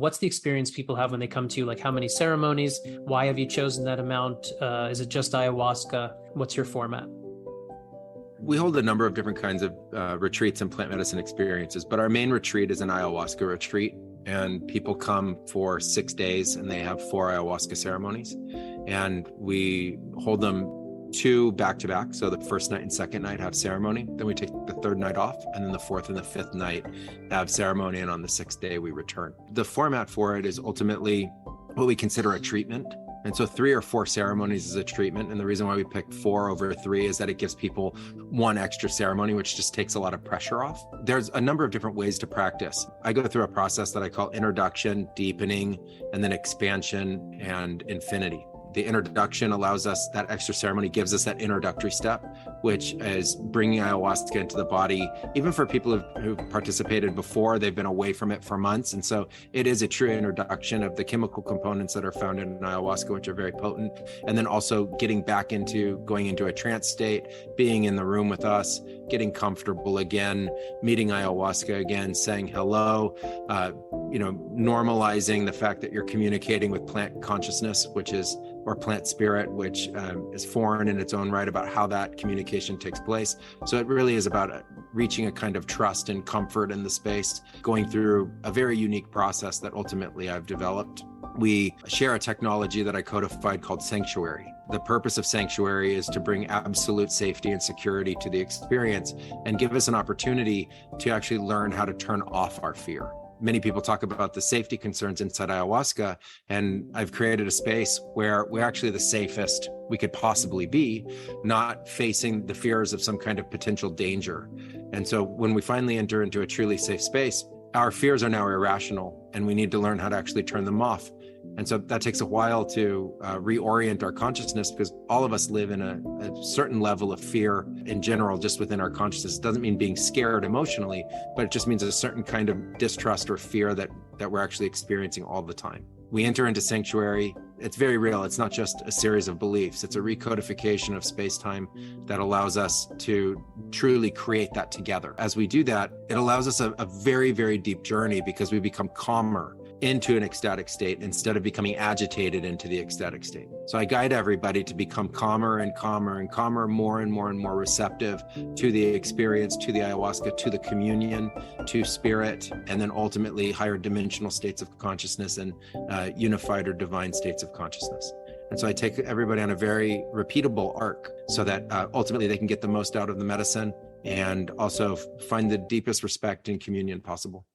What's the experience people have when they come to you? Like, how many ceremonies? Why have you chosen that amount? Is it just ayahuasca? What's your format? We hold a number of different kinds of retreats and plant medicine experiences, but our main retreat is an ayahuasca retreat. And people come for 6 days and they have 4 ayahuasca ceremonies. And we hold them 2 back-to-back. So the first night and second night have ceremony. Then we take the third night off. And then the fourth and the fifth night have ceremony. And on the 6th day, we return. The format for it is ultimately what we consider a treatment. And so 3 or 4 ceremonies is a treatment. And the reason why we picked 4 over 3 is that it gives people 1 extra ceremony, which just takes a lot of pressure off. There's a number of different ways to practice. I go through a process that I call introduction, deepening, and then expansion and infinity. The introduction allows us, that extra ceremony gives us that introductory step, which is bringing ayahuasca into the body, even for people who've participated before, they've been away from it for months. And so it is a true introduction of the chemical components that are found in ayahuasca, which are very potent. And then also getting back into, going into a trance state, being in the room with us, getting comfortable again, meeting ayahuasca again, saying hello, normalizing the fact that you're communicating with plant consciousness, or plant spirit, which is foreign in its own right about how that communication takes place. So it really is about reaching a kind of trust and comfort in the space, going through a very unique process that ultimately I've developed. We share a technology that I codified called Sanctuary. The purpose of Sanctuary is to bring absolute safety and security to the experience and give us an opportunity to actually learn how to turn off our fear. Many people talk about the safety concerns inside ayahuasca, and I've created a space where we're actually the safest we could possibly be, not facing the fears of some kind of potential danger. And so when we finally enter into a truly safe space, our fears are now irrational, and we need to learn how to actually turn them off. And so that takes a while to reorient our consciousness, because all of us live in a certain level of fear in general, just within our consciousness. It doesn't mean being scared emotionally, but it just means a certain kind of distrust or fear that we're actually experiencing all the time. We enter into Sanctuary. It's very real. It's not just a series of beliefs. It's a recodification of space-time that allows us to truly create that together. As we do that, it allows us a very, very deep journey, because we become calmer into an ecstatic state instead of becoming agitated into the ecstatic state. So I guide everybody to become calmer and calmer and calmer, more and more and more receptive to the experience, to the ayahuasca, to the communion, to spirit, and then ultimately higher dimensional states of consciousness and unified or divine states of consciousness. And so I take everybody on a very repeatable arc so that ultimately they can get the most out of the medicine and also find the deepest respect and communion possible.